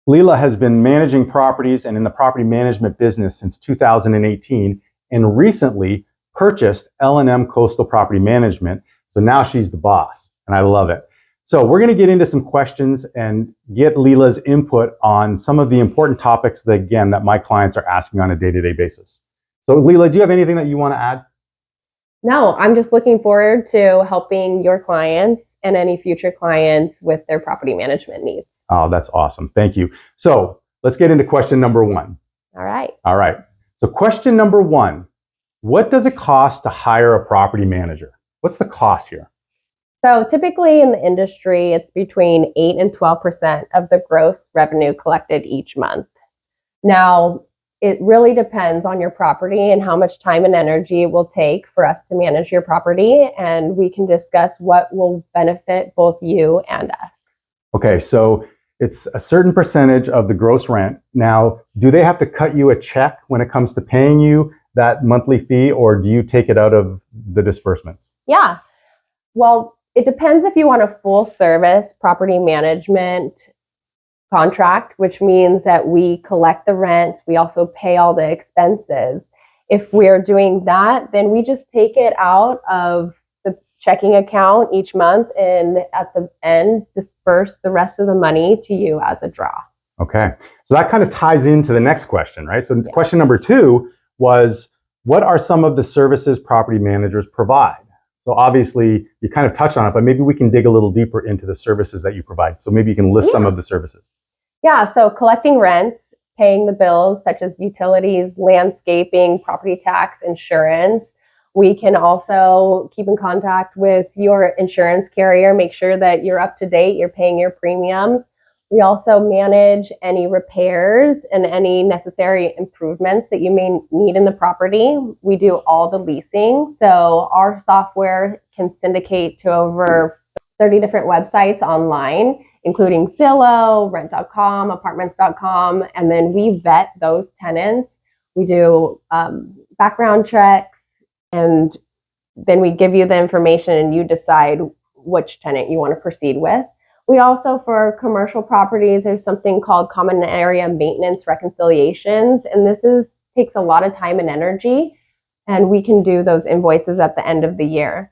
Leila has been managing properties and in the property management business since 2018 and recently purchased L&M Coastal Property Management. So now she's the boss, and I love it. So we're going to get into some questions and get Leila's input on some of the important topics that my clients are asking on a day-to-day basis. So Leila, do you have anything that you want to add? No, I'm just looking forward to helping your clients and any future clients with their property management needs. Oh, that's awesome. Thank you. So let's get into question number one. All right. All right. So question number one, what does it cost to hire a property manager? What's the cost here? So typically in the industry, it's between 8 and 12% of the gross revenue collected each month. Now, it really depends on your property and how much time and energy it will take for us to manage your property, and we can discuss what will benefit both you and us. Okay, so it's a certain percentage of the gross rent. Now, do they have to cut you a check when it comes to paying you that monthly fee, or do you take it out of the disbursements? Yeah, well, it depends if you want a full service property management contract, which means that we collect the rent, we also pay all the expenses. If we're doing that, then we just take it out of the checking account each month and at the end disperse the rest of the money to you as a draw. Okay, so that kind of ties into the next question, right? So question number two was, what are some of the services property managers provide? So obviously you kind of touched on it, but maybe we can dig a little deeper into the services that you provide. So maybe you can list some of the services. Yeah, so collecting rents, paying the bills such as utilities, landscaping, property tax, insurance. We can also keep in contact with your insurance carrier, make sure that you're up to date, you're paying your premiums. We also manage any repairs and any necessary improvements that you may need in the property. We do all the leasing. So our software can syndicate to over 30 different websites online, including Zillow, Rent.com, Apartments.com, and then we vet those tenants. We do background checks, and then we give you the information and you decide which tenant you want to proceed with. We also, for commercial properties, there's something called common area maintenance reconciliations, and takes a lot of time and energy, and we can do those invoices at the end of the year.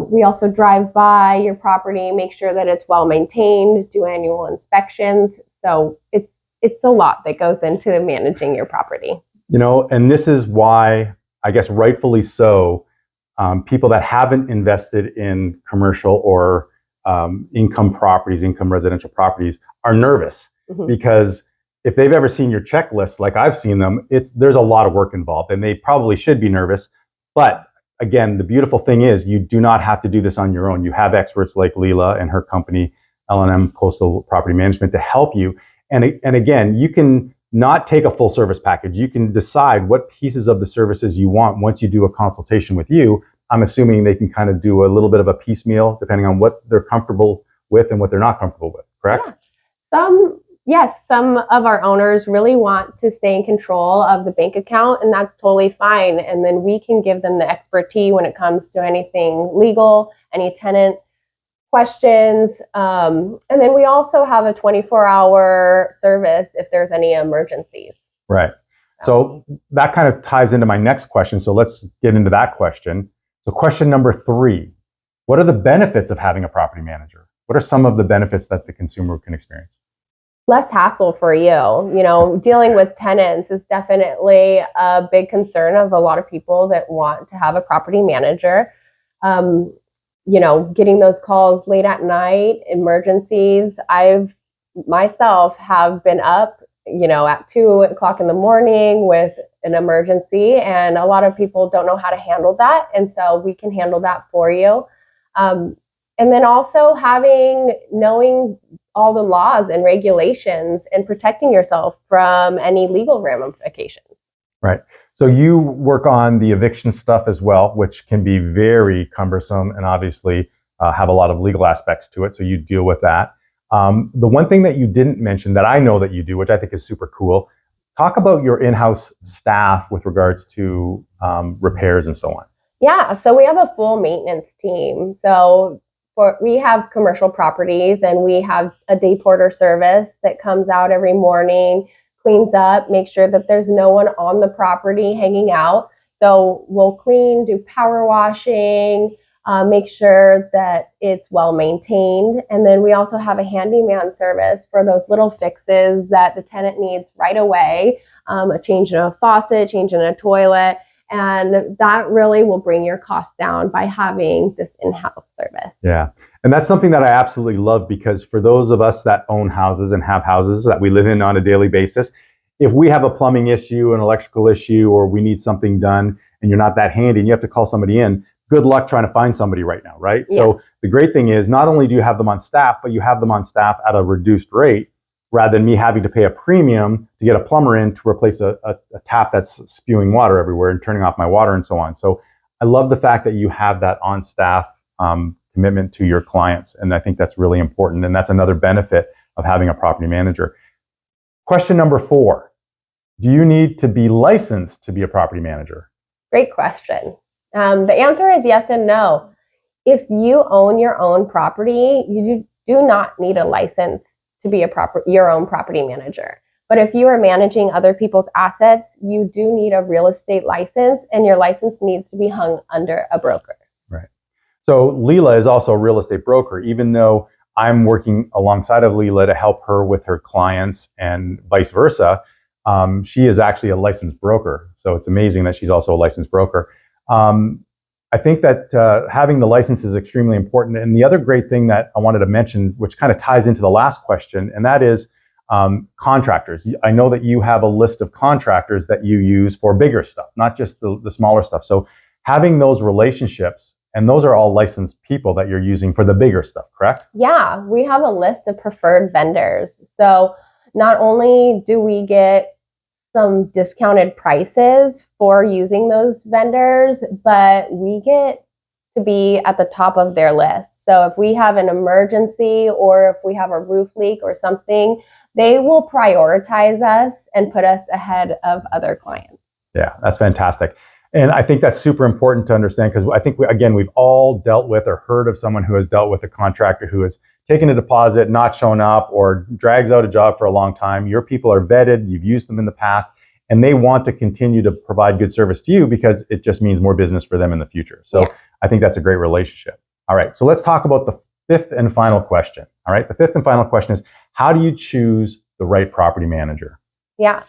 We also drive by your property, make sure that it's well maintained, do annual inspections. So it's a lot that goes into managing your property. You know, and this is why, I guess rightfully so, people that haven't invested in commercial or income residential properties are nervous, because if they've ever seen your checklist, like I've seen them, there's a lot of work involved, and they probably should be nervous. But again, the beautiful thing is you do not have to do this on your own. You have experts like Leila and her company, L&M Coastal Property Management, to help you. And again, you can not take a full service package. You can decide what pieces of the services you want once you do a consultation with you. I'm assuming they can kind of do a little bit of a piecemeal depending on what they're comfortable with and what they're not comfortable with, correct? Yeah. Some of our owners really want to stay in control of the bank account, and that's totally fine. And then we can give them the expertise when it comes to anything legal, any tenant questions. And then we also have a 24-hour service if there's any emergencies. Right. So that kind of ties into my next question. So let's get into that question. So question number three, what are the benefits of having a property manager? What are some of the benefits that the consumer can experience? Less hassle for you. You know, dealing with tenants is definitely a big concern of a lot of people that want to have a property manager. You know, getting those calls late at night, emergencies. I've myself have been up, you know, at 2:00 in the morning with an emergency, and a lot of people don't know how to handle that. And so we can handle that for you. And then also knowing all the laws and regulations and protecting yourself from any legal ramifications. Right. So you work on the eviction stuff as well, which can be very cumbersome and obviously have a lot of legal aspects to it. So you deal with that. The one thing that you didn't mention that I know that you do, which I think is super cool, talk about your in-house staff with regards to repairs and so on. Yeah, so we have a full maintenance team. So we have commercial properties, and we have a day porter service that comes out every morning, cleans up, make sure that there's no one on the property hanging out. So we'll clean, do power washing, make sure that it's well maintained. And then we also have a handyman service for those little fixes that the tenant needs right away, a change in a faucet, change in a toilet. And that really will bring your costs down by having this in-house service. Yeah. And that's something that I absolutely love, because for those of us that own houses and have houses that we live in on a daily basis, if we have a plumbing issue, an electrical issue, or we need something done and you're not that handy and you have to call somebody in, good luck trying to find somebody right now, right? Yeah. So the great thing is, not only do you have them on staff, but you have them on staff at a reduced rate, rather than me having to pay a premium to get a plumber in to replace a tap that's spewing water everywhere and turning off my water and so on. So I love the fact that you have that on staff commitment to your clients. And I think that's really important. And that's another benefit of having a property manager. Question number 4, do you need to be licensed to be a property manager? Great question. The answer is yes and no. If you own your own property, you do not need a license to be your own property manager. But if you are managing other people's assets, you do need a real estate license, and your license needs to be hung under a broker. Right. So Leila is also a real estate broker, even though I'm working alongside of Leila to help her with her clients and vice versa. She is actually a licensed broker. So it's amazing that she's also a licensed broker. I think that having the license is extremely important. And the other great thing that I wanted to mention, which kind of ties into the last question, and that is contractors. I know that you have a list of contractors that you use for bigger stuff, not just the smaller stuff. So having those relationships, and those are all licensed people that you're using for the bigger stuff, correct? Yeah, we have a list of preferred vendors. So not only do we get some discounted prices for using those vendors, but we get to be at the top of their list. So if we have an emergency, or if we have a roof leak or something, they will prioritize us and put us ahead of other clients. Yeah, that's fantastic. And I think that's super important to understand, because I think, we've all dealt with or heard of someone who has dealt with a contractor who has taken a deposit, not shown up, or drags out a job for a long time. Your people are vetted, you've used them in the past, and they want to continue to provide good service to you because it just means more business for them in the future. So yeah. I think that's a great relationship. All right, so let's talk about the 5th and final question. All right, the 5th and final question is, how do you choose the right property manager? Yeah,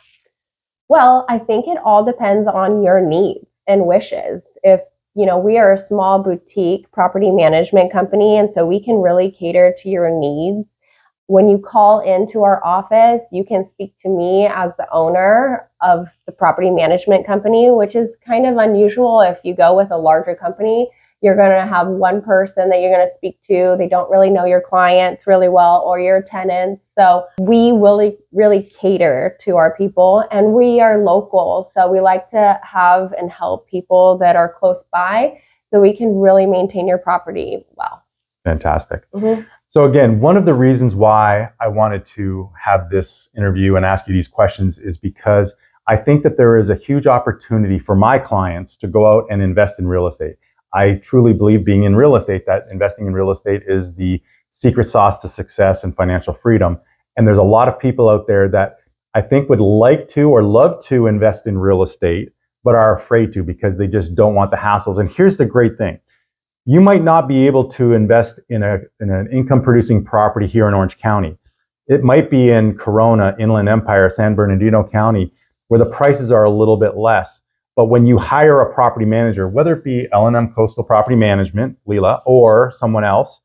well, I think it all depends on your needs and wishes. If we are a small boutique property management company, and so we can really cater to your needs. When you call into our office, you can speak to me as the owner of the property management company, which is kind of unusual. If you go with a larger company, you're going to have one person that you're going to speak to. They don't really know your clients really well, or your tenants. So we really cater to our people, and we are local. So we like to have and help people that are close by, so we can really maintain your property well. Fantastic. Mm-hmm. So again, one of the reasons why I wanted to have this interview and ask you these questions is because I think that there is a huge opportunity for my clients to go out and invest in real estate. I truly believe, being in real estate, that investing in real estate is the secret sauce to success and financial freedom. And there's a lot of people out there that I think would like to or love to invest in real estate, but are afraid to because they just don't want the hassles. And here's the great thing. You might not be able to invest in an income producing property here in Orange County. It might be in Corona, Inland Empire, San Bernardino County, where the prices are a little bit less. But when you hire a property manager, whether it be L&M Coastal Property Management, Leila, or someone else,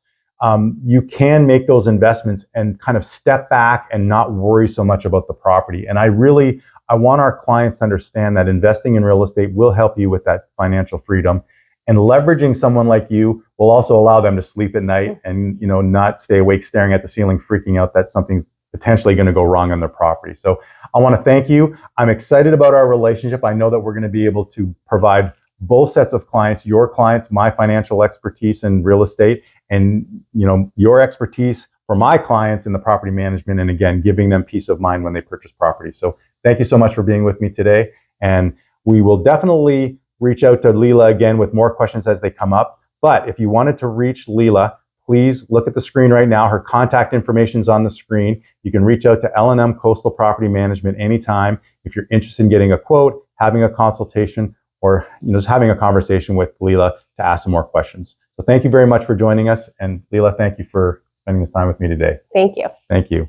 you can make those investments and kind of step back and not worry so much about the property. And I want our clients to understand that investing in real estate will help you with that financial freedom. And leveraging someone like you will also allow them to sleep at night and not stay awake staring at the ceiling, freaking out that something's potentially going to go wrong on their property. So I want to thank you. I'm excited about our relationship. I know that we're going to be able to provide both sets of clients, your clients, my financial expertise in real estate, and your expertise for my clients in the property management, and again, giving them peace of mind when they purchase property. So thank you so much for being with me today. And we will definitely reach out to Leila again with more questions as they come up. But if you wanted to reach Leila, please look at the screen right now. Her contact information is on the screen. You can reach out to L&M Coastal Property Management anytime if you're interested in getting a quote, having a consultation, or just having a conversation with Leila to ask some more questions. So thank you very much for joining us. And Leila, thank you for spending this time with me today. Thank you. Thank you.